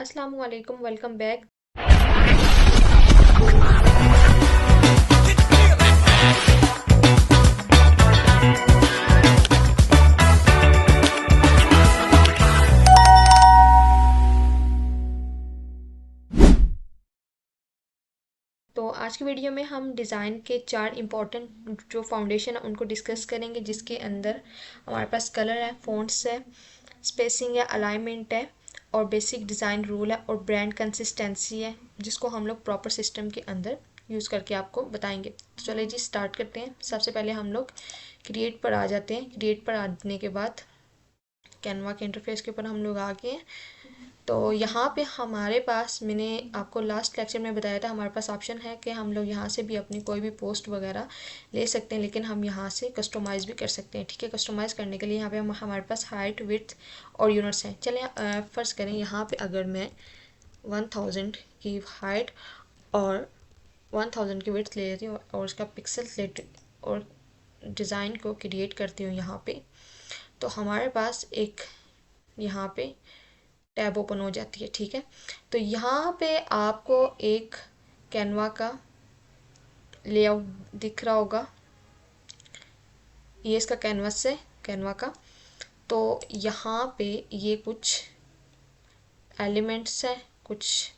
अस्सलामुअलैकुम, welcome back. तो आज की वीडियो में हम डिज़ाइन के 4 इम्पॉर्टेंट जो फाउंडेशन है उनको डिस्कस करेंगे, जिसके अंदर हमारे पास कलर है, फ़ॉन्ट्स है, स्पेसिंग है, अलाइनमेंट है और बेसिक डिज़ाइन रूल है और ब्रांड कंसिस्टेंसी है, जिसको हम लोग प्रॉपर सिस्टम के अंदर यूज़ करके आपको बताएंगे। तो चलिए जी स्टार्ट करते हैं। सबसे पहले हम लोग क्रिएट पर आ जाते हैं। क्रिएट पर आने के बाद कैनवा के इंटरफेस के ऊपर हम लोग आ गए हैं। तो यहाँ पे हमारे पास, मैंने आपको लास्ट लेक्चर में बताया था, हमारे पास ऑप्शन है कि हम लोग यहाँ से भी अपनी कोई भी पोस्ट वगैरह ले सकते हैं, लेकिन हम यहाँ से कस्टमाइज़ भी कर सकते हैं। ठीक है, कस्टमाइज़ करने के लिए यहाँ पे हमारे पास हाइट, विड्थ और यूनिट्स हैं। चलें फ़र्ज़ करें यहाँ पे अगर मैं 1000 की हाइट और 1000 की विड्थ ले लेती हूँ और उसका पिक्सल लेट और डिज़ाइन को क्रिएट करती हूँ यहाँ पे, तो हमारे पास एक यहाँ पे टैब ओपन हो जाती है। ठीक है, तो यहाँ पे आपको एक कैनवा का लेआउट दिख रहा होगा। ये इसका कैनवस है, कैनवा का। तो यहाँ पे ये कुछ एलिमेंट्स हैं, कुछ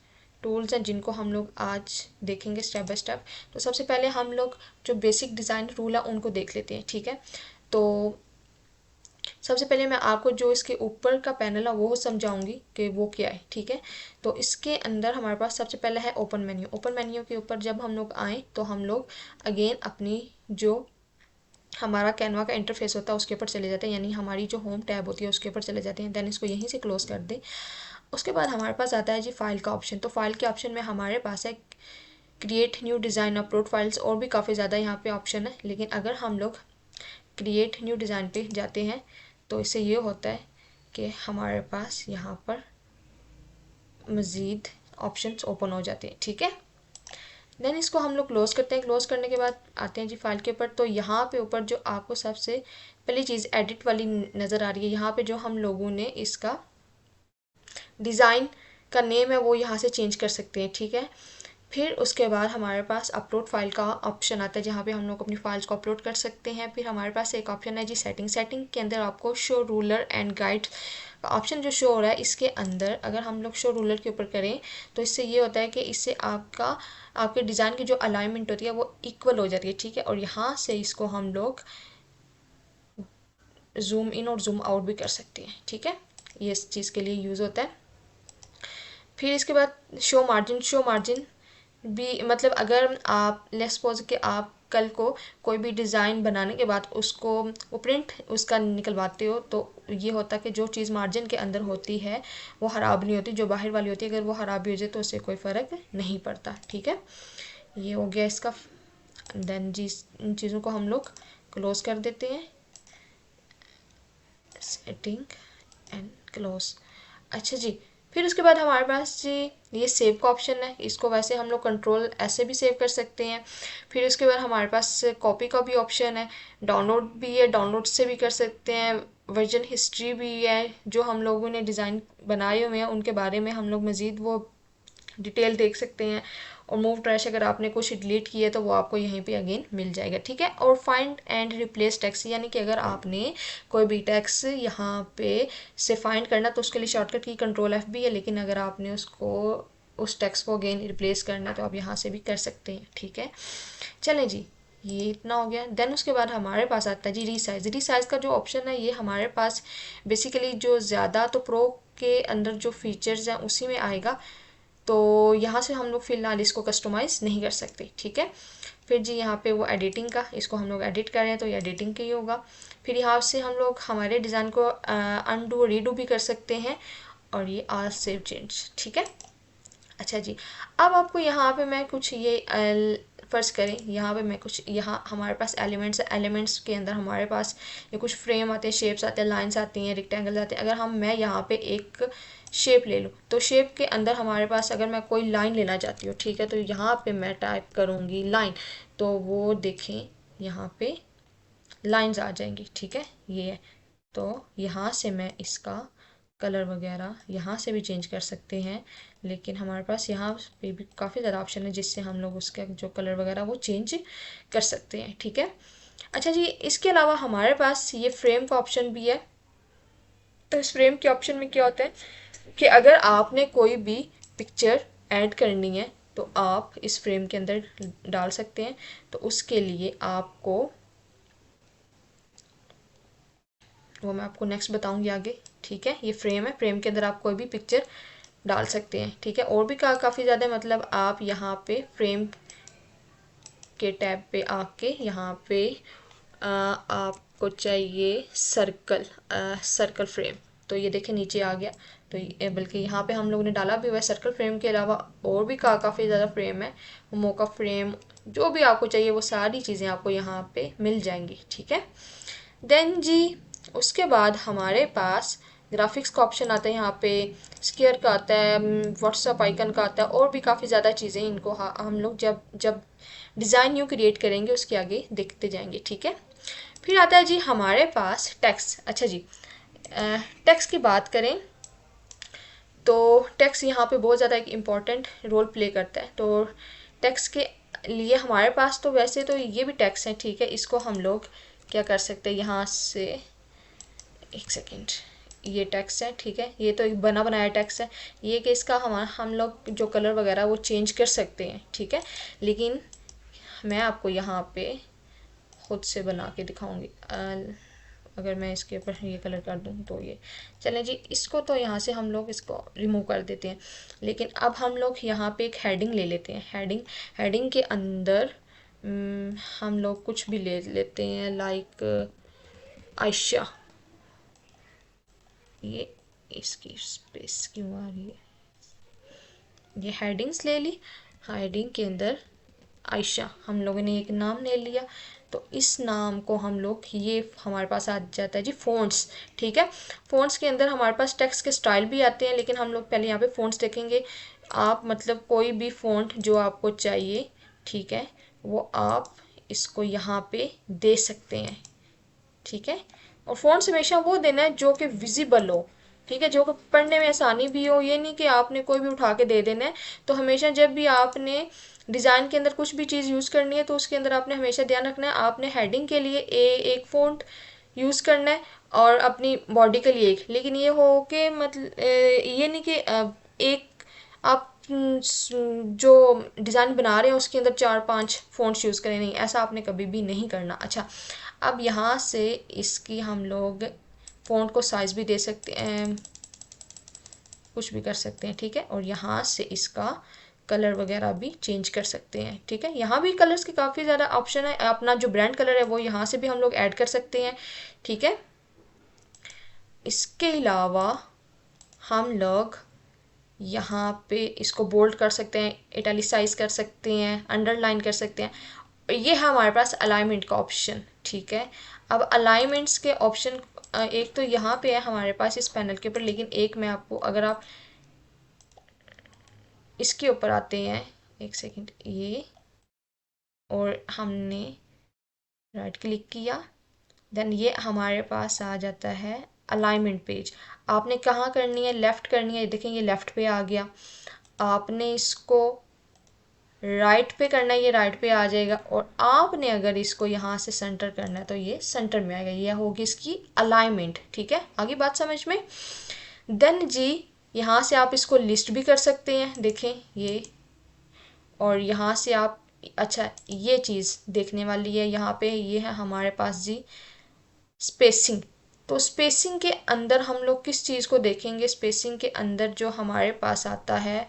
टूल्स हैं जिनको हम लोग आज देखेंगे स्टेप बाय स्टेप। तो सबसे पहले हम लोग जो बेसिक डिज़ाइन रूल है उनको देख लेते हैं। ठीक है, तो सबसे पहले मैं आपको जो इसके ऊपर का पैनल है वो समझाऊंगी कि वो क्या है। ठीक है, तो इसके अंदर हमारे पास सबसे पहले है ओपन मेन्यू। ओपन मेन्यू के ऊपर जब हम लोग आए तो हम लोग अगेन अपनी जो हमारा कैनवा का इंटरफेस होता है उसके ऊपर चले जाते हैं, यानी हमारी जो होम टैब होती है उसके ऊपर चले जाते हैं। देन इसको यहीं से क्लोज कर दें। उसके बाद हमारे पास आता है जी फाइल का ऑप्शन। तो फाइल के ऑप्शन में हमारे पास है create new design, upload files और भी काफ़ी ज़्यादा यहाँ पे ऑप्शन है। लेकिन अगर हम लोग क्रिएट न्यू डिज़ाइन पे जाते हैं तो इससे ये होता है कि हमारे पास यहाँ पर मज़ीद ऑप्शंस ओपन हो जाते हैं। ठीक है, देन इसको हम लोग क्लोज़ करते हैं। क्लोज़ करने के बाद आते हैं जी फाइल के ऊपर। तो यहाँ पे ऊपर जो आपको सबसे पहली चीज़ एडिट वाली नज़र आ रही है, यहाँ पे जो हम लोगों ने इसका डिज़ाइन का नेम है वो यहाँ से चेंज कर सकते हैं। ठीक है, फिर उसके बाद हमारे पास अपलोड फाइल का ऑप्शन आता है, जहाँ पे हम लोग अपनी फाइल्स को अपलोड कर सकते हैं। फिर हमारे पास एक ऑप्शन है जी सेटिंग। सेटिंग के अंदर आपको शो रूलर एंड गाइड का ऑप्शन जो शो हो रहा है, इसके अंदर अगर हम लोग शो रूलर के ऊपर करें तो इससे ये होता है कि इससे आपके डिज़ाइन की जो अलाइनमेंट होती है वो इक्वल हो जाती है। ठीक है, और यहाँ से इसको हम लोग जूम इन और जूम आउट भी कर सकते हैं। ठीक है, ये इस चीज़ के लिए यूज़ होता है। फिर इसके बाद शो मार्जिन। शो मार्जिन भी मतलब अगर आप लेट्स सपोज कि आप कल को कोई भी डिज़ाइन बनाने के बाद उसको वो प्रिंट उसका निकलवाते हो, तो ये होता है कि जो चीज़ मार्जिन के अंदर होती है वो ख़राब नहीं होती, जो बाहर वाली होती है अगर वो ख़राब भी हो जाए तो उससे कोई फ़र्क नहीं पड़ता। ठीक है, ये हो गया इसका। देन जी इन चीज़ों को हम लोग क्लोज कर देते हैं। Setting and close. अच्छा जी, फिर उसके बाद हमारे पास जी ये सेव का ऑप्शन है। इसको वैसे हम लोग कंट्रोल ऐसे भी सेव कर सकते हैं। फिर उसके बाद हमारे पास कॉपी का भी ऑप्शन है, डाउनलोड भी है, डाउनलोड से भी कर सकते हैं। वर्जन हिस्ट्री भी है, जो हम लोगों ने डिज़ाइन बनाए हुए हैं उनके बारे में हम लोग मज़ीद वो डिटेल देख सकते हैं। और मूव ट्रैश अगर आपने कुछ डिलीट किया है तो वो आपको यहीं पे अगेन मिल जाएगा। ठीक है, और फाइंड एंड रिप्लेस टेक्स्ट, यानी कि अगर आपने कोई भी टेक्स्ट यहाँ पे से फाइंड करना तो उसके लिए शॉर्टकट की कंट्रोल F भी है, लेकिन अगर आपने उसको उस टेक्स्ट को अगेन रिप्लेस करना है तो आप यहाँ से भी कर सकते हैं। ठीक है, चलें जी, ये इतना हो गया। देन उसके बाद हमारे पास आता है जी रीसाइज। रीसाइज का जो ऑप्शन है ये हमारे पास बेसिकली जो ज़्यादा तो प्रो के अंदर जो फीचर्स हैं उसी में आएगा, तो यहाँ से हम लोग फ़िलहाल इसको कस्टमाइज़ नहीं कर सकते। ठीक है, फिर जी यहाँ पे वो एडिटिंग का, इसको हम लोग एडिट कर रहे हैं तो ये एडिटिंग का ही होगा। फिर यहाँ से हम लोग हमारे डिज़ाइन को अनडू रीडू भी कर सकते हैं और ये आल सेव चेंज। ठीक है, अच्छा जी, अब आपको यहाँ पे मैं कुछ ये फ़र्ज़ करें यहाँ पे मैं कुछ, यहाँ हमारे पास एलिमेंट्स है। एलिमेंट्स के अंदर हमारे पास ये कुछ फ्रेम आते हैं, शेप्स आते हैं, लाइंस आती हैं, रेक्टेंगल्स आते हैं। अगर मैं यहाँ पे एक शेप ले लूँ तो शेप के अंदर हमारे पास अगर मैं कोई लाइन लेना चाहती हूँ, ठीक है, तो यहाँ पे मैं टाइप करूँगी लाइन, तो वो देखें यहाँ पे लाइंस आ जाएंगी। ठीक है, ये है, तो यहाँ से मैं इसका कलर वगैरह यहाँ से भी चेंज कर सकते हैं, लेकिन हमारे पास यहाँ पे भी काफ़ी ज़्यादा ऑप्शन है जिससे हम लोग उसका जो कलर वगैरह वो चेंज कर सकते हैं, ठीक है। अच्छा जी, इसके अलावा हमारे पास ये फ्रेम का ऑप्शन भी है। तो इस फ्रेम के ऑप्शन में क्या होता है कि अगर आपने कोई भी पिक्चर ऐड करनी है तो आप इस फ्रेम के अंदर डाल सकते हैं। तो उसके लिए आपको, वो मैं आपको नेक्स्ट बताऊंगी आगे, ठीक है। ये फ्रेम है, फ्रेम के अंदर आप कोई भी पिक्चर डाल सकते हैं, ठीक है। और भी काफ़ी ज़्यादा, मतलब आप यहाँ पे फ्रेम के टैब पे आके यहाँ पे आपको चाहिए सर्कल, सर्कल फ्रेम। तो ये देखें नीचे आ गया। तो बल्कि यहाँ पे हम लोगों ने डाला भी हुआ है। सर्कल फ्रेम के अलावा और भी काफ़ी ज़्यादा फ्रेम है, मोका फ्रेम, जो भी आपको चाहिए वो सारी चीज़ें आपको यहाँ पे मिल जाएंगी, ठीक है। देन जी, उसके बाद हमारे पास ग्राफिक्स का ऑप्शन आता है, यहाँ पे स्केयर का आता है, व्हाट्सअप आइकन का आता है, और भी काफ़ी ज़्यादा चीज़ें इनको हम लोग जब जब डिज़ाइन न्यू क्रिएट करेंगे उसके आगे देखते जाएंगे, ठीक है। फिर आता है जी हमारे पास टेक्स्ट। अच्छा जी, टेक्स्ट की बात करें तो टेक्स्ट यहाँ पे बहुत ज़्यादा एक इम्पॉर्टेंट रोल प्ले करता है। तो टेक्स्ट के लिए हमारे पास तो वैसे तो ये भी टेक्स्ट है, ठीक है। इसको हम लोग क्या कर सकते हैं, यहाँ से, एक सेकेंड, ये टेक्स्ट है, ठीक है। ये तो एक बना बनाया टेक्स्ट है। ये कि इसका हम लोग जो कलर वगैरह वो चेंज कर सकते हैं, ठीक है। लेकिन मैं आपको यहाँ पे खुद से बना के दिखाऊंगी। अगर मैं इसके ऊपर ये कलर कर दूँ तो ये चलें जी। इसको तो यहाँ से हम लोग इसको रिमूव कर देते हैं। लेकिन अब हम लोग यहाँ पे एक हेडिंग ले लेते हैं। हेडिंग के अंदर हम लोग कुछ भी ले लेते हैं, लाइक आयशा। ये इसकी स्पेस क्यों आ रही है, ये हेडिंग्स ले ली। हेडिंग के अंदर आयशा हम लोगों ने एक नाम ले लिया। तो इस नाम को हम लोग, ये हमारे पास आ जाता है जी फ़ॉन्ट्स, ठीक है। फ़ॉन्ट्स के अंदर हमारे पास टेक्स्ट के स्टाइल भी आते हैं, लेकिन हम लोग पहले यहाँ पे फ़ॉन्ट्स देखेंगे। आप मतलब कोई भी फ़ॉन्ट जो आपको चाहिए, ठीक है, वो आप इसको यहाँ पे दे सकते हैं, ठीक है। और फ़ॉन्ट्स हमेशा वो देना है जो कि विजिबल हो, ठीक है, जो कि पढ़ने में आसानी भी हो। ये नहीं कि आपने कोई भी उठा के दे देना है। तो हमेशा जब भी आपने डिज़ाइन के अंदर कुछ भी चीज़ यूज़ करनी है तो उसके अंदर आपने हमेशा ध्यान रखना है, आपने हेडिंग के लिए एक फ़ॉन्ट यूज़ करना है और अपनी बॉडी के लिए एक। लेकिन ये हो कि मतलब ये नहीं कि एक आप जो डिज़ाइन बना रहे हैं उसके अंदर 4-5 फ़ॉन्ट्स यूज़ करें, नहीं, ऐसा आपने कभी भी नहीं करना। अच्छा, अब यहाँ से इसकी हम लोग फ़ॉन्ट को साइज़ भी दे सकते हैं, कुछ भी कर सकते हैं, ठीक है। और यहाँ से इसका कलर वगैरह भी चेंज कर सकते हैं, ठीक है। यहाँ भी कलर्स के काफ़ी ज़्यादा ऑप्शन है। अपना जो ब्रांड कलर है वो यहाँ से भी हम लोग ऐड कर सकते हैं, ठीक है। इसके अलावा हम लोग यहाँ पे इसको बोल्ड कर सकते हैं, इटैलिसाइज कर सकते हैं, अंडरलाइन कर सकते हैं। ये है हमारे पास अलाइनमेंट का ऑप्शन, ठीक है। अब अलाइनमेंट्स के ऑप्शन एक तो यहाँ पे है हमारे पास इस पैनल के ऊपर, लेकिन एक मैं आपको, अगर आप इसके ऊपर आते हैं, एक सेकंड, ये, और हमने राइट क्लिक किया, देन ये हमारे पास आ जाता है अलाइनमेंट पेज। आपने कहाँ करनी है, लेफ़्ट करनी है, देखें ये लेफ़्ट पे आ गया। आपने इसको राइट पे करना है, ये राइट पे आ जाएगा। और आपने अगर इसको यहाँ से सेंटर करना है तो ये सेंटर में आएगा। ये होगी इसकी अलाइनमेंट, ठीक है। आगे बात समझ में। देन जी, यहाँ से आप इसको लिस्ट भी कर सकते हैं, देखें ये। और यहाँ से आप, अच्छा ये चीज़ देखने वाली है यहाँ पे, ये है हमारे पास जी स्पेसिंग। तो स्पेसिंग के अंदर हम लोग किस चीज़ को देखेंगे, स्पेसिंग के अंदर जो हमारे पास आता है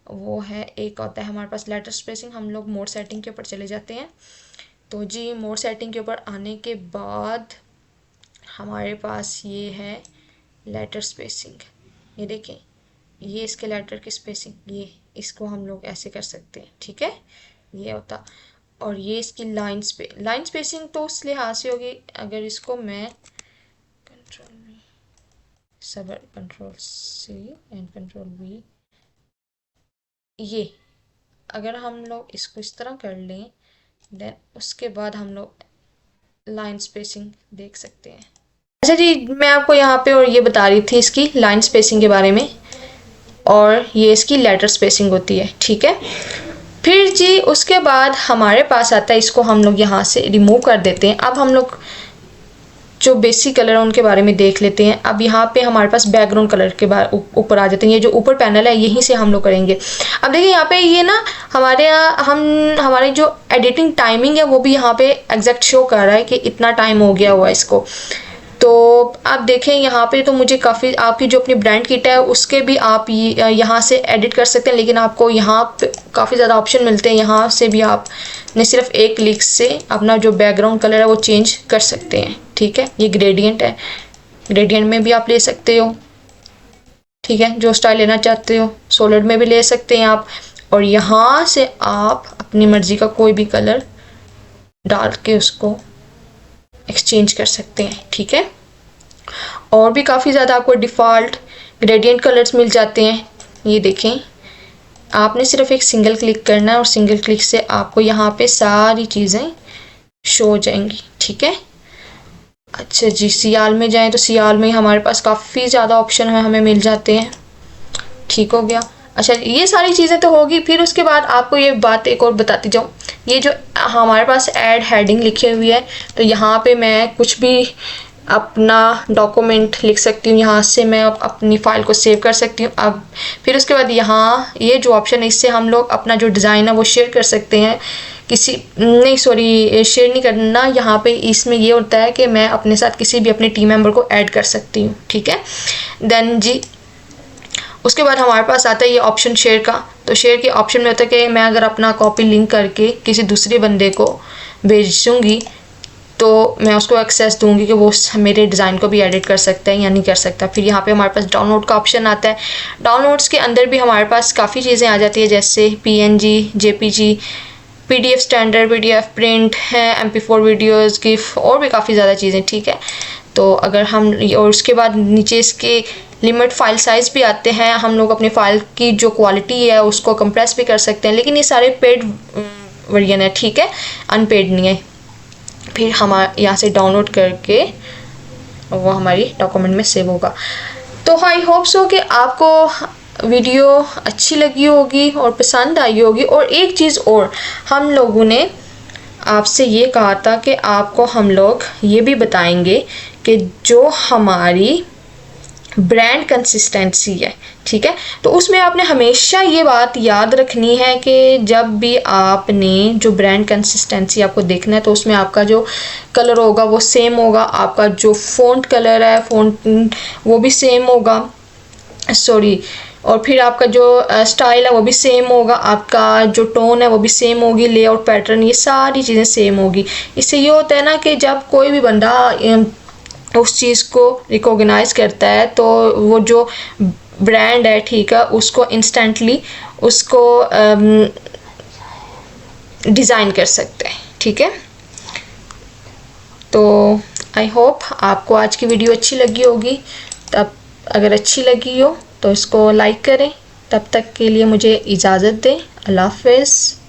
वो है, एक आता है हमारे पास लेटर स्पेसिंग। हम लोग मोड सेटिंग के ऊपर चले जाते हैं। तो जी मोड सेटिंग के ऊपर आने के बाद हमारे पास ये है लेटर स्पेसिंग। ये देखें, ये इसके लेटर की स्पेसिंग, ये इसको हम लोग ऐसे कर सकते हैं, ठीक है, ये होता। और ये इसकी लाइन स्पेसिंग तो उस लिहाज से होगी, अगर इसको मैं control C and control V, ये अगर हम लोग इसको इस तरह कर लें, देन उसके बाद हम लोग लाइन स्पेसिंग देख सकते हैं। अच्छा जी, मैं आपको यहाँ पे और ये बता रही थी इसकी लाइन स्पेसिंग के बारे में, और ये इसकी लेटर स्पेसिंग होती है, ठीक है। फिर जी उसके बाद हमारे पास आता है, इसको हम लोग यहाँ से रिमूव कर देते हैं। अब हम लोग जो बेसिक कलर है उनके बारे में देख लेते हैं। अब यहाँ पे हमारे पास बैकग्राउंड कलर के ऊपर आ जाते हैं। ये जो ऊपर पैनल है यहीं से हम लोग करेंगे। अब देखिए यहाँ पे ये ना हमारे यहाँ हमारी जो एडिटिंग टाइमिंग है वो भी यहाँ पे एग्जैक्ट शो कर रहा है कि इतना टाइम हो गया हुआ इसको। तो आप देखें यहाँ पे तो मुझे काफ़ी, आपकी जो अपनी ब्रांड किट है उसके भी आप यहाँ से एडिट कर सकते हैं, लेकिन आपको यहाँ पे काफ़ी ज़्यादा ऑप्शन मिलते हैं। यहाँ से भी आप ने सिर्फ एक क्लिक से अपना जो बैकग्राउंड कलर है वो चेंज कर सकते हैं, ठीक है। ये ग्रेडियंट है, ग्रेडियंट में भी आप ले सकते हो, ठीक है। जो स्टाइल लेना चाहते हो सॉलिड में भी ले सकते हैं आप, और यहाँ से आप अपनी मर्ज़ी का कोई भी कलर डाल के उसको एक्सचेंज कर सकते हैं, ठीक है। और भी काफ़ी ज़्यादा आपको डिफ़ॉल्ट ग्रेडियंट कलर्स मिल जाते हैं। ये देखें, आपने सिर्फ एक सिंगल क्लिक करना है और सिंगल क्लिक से आपको यहाँ पे सारी चीज़ें शो हो जाएंगी, ठीक है। अच्छा जी, सियाल में जाएं तो सियाल में हमारे पास काफ़ी ज़्यादा ऑप्शन है, हमें मिल जाते हैं, ठीक हो गया। अच्छा, ये सारी चीज़ें तो होगी। फिर उसके बाद आपको ये बात एक और बताती जाऊँ, ये जो हमारे पास ऐड हेडिंग लिखी हुई है, तो यहाँ पे मैं कुछ भी अपना डॉक्यूमेंट लिख सकती हूँ, यहाँ से मैं अपनी फ़ाइल को सेव कर सकती हूँ। अब फिर उसके बाद यहाँ ये जो ऑप्शन है इससे हम लोग अपना जो डिज़ाइन है वो शेयर कर सकते हैं। शेयर नहीं करना, यहाँ पे इसमें ये होता है कि मैं अपने साथ किसी भी अपने टीम मेंबर को ऐड कर सकती हूँ, ठीक है। देन जी उसके बाद हमारे पास आता है ये ऑप्शन शेयर का। तो शेयर के ऑप्शन में होता है कि मैं अगर अपना कॉपी लिंक करके किसी दूसरे बंदे को भेजूँगी तो मैं उसको एक्सेस दूंगी कि वो मेरे डिज़ाइन को भी एडिट कर सकता है या नहीं कर सकता। फिर यहाँ पे हमारे पास डाउनलोड का ऑप्शन आता है। डाउनलोड्स के अंदर भी हमारे पास काफ़ी चीज़ें आ जाती है, जैसे PNG, JPG, PDF standard, PDF print है, MP4 वीडियोज़, गिफ और भी काफ़ी ज़्यादा चीज़ें, ठीक है। तो अगर हम, और उसके बाद नीचे इसके लिमिट फाइल साइज़ भी आते हैं। हम लोग अपनी फ़ाइल की जो क्वालिटी है उसको कंप्रेस भी कर सकते हैं, लेकिन ये सारे पेड वर्जन है, ठीक है, अनपेड नहीं है। फिर हम यहाँ से डाउनलोड करके वो हमारी डॉक्यूमेंट में सेव होगा। तो आई होप सो कि आपको वीडियो अच्छी लगी होगी और पसंद आई होगी। और एक चीज़ और, हम लोगों ने आपसे ये कहा था कि आपको हम लोग ये भी बताएंगे कि जो हमारी ब्रांड कंसिस्टेंसी है, ठीक है, तो उसमें आपने हमेशा ये बात याद रखनी है कि जब भी आपने जो ब्रांड कंसिस्टेंसी आपको देखना है तो उसमें आपका जो कलर होगा वो सेम होगा, आपका जो फ़ॉन्ट कलर है फ़ॉन्ट वो भी सेम होगा, और फिर आपका जो स्टाइल है वो भी सेम होगा, आपका जो टोन है वो भी सेम होगी, लेआउट पैटर्न, ये सारी चीज़ें सेम होगी। इससे ये होता है ना कि जब कोई भी बंदा उस चीज़ को रिकॉग्नाइज करता है तो वो जो ब्रांड है, ठीक है, उसको इंस्टेंटली उसको डिज़ाइन कर सकते हैं, ठीक है। तो आई होप आपको आज की वीडियो अच्छी लगी होगी। तब अगर अच्छी लगी हो तो इसको लाइक करें। तब तक के लिए मुझे इजाज़त दें। अल्लाह हाफ़िज़।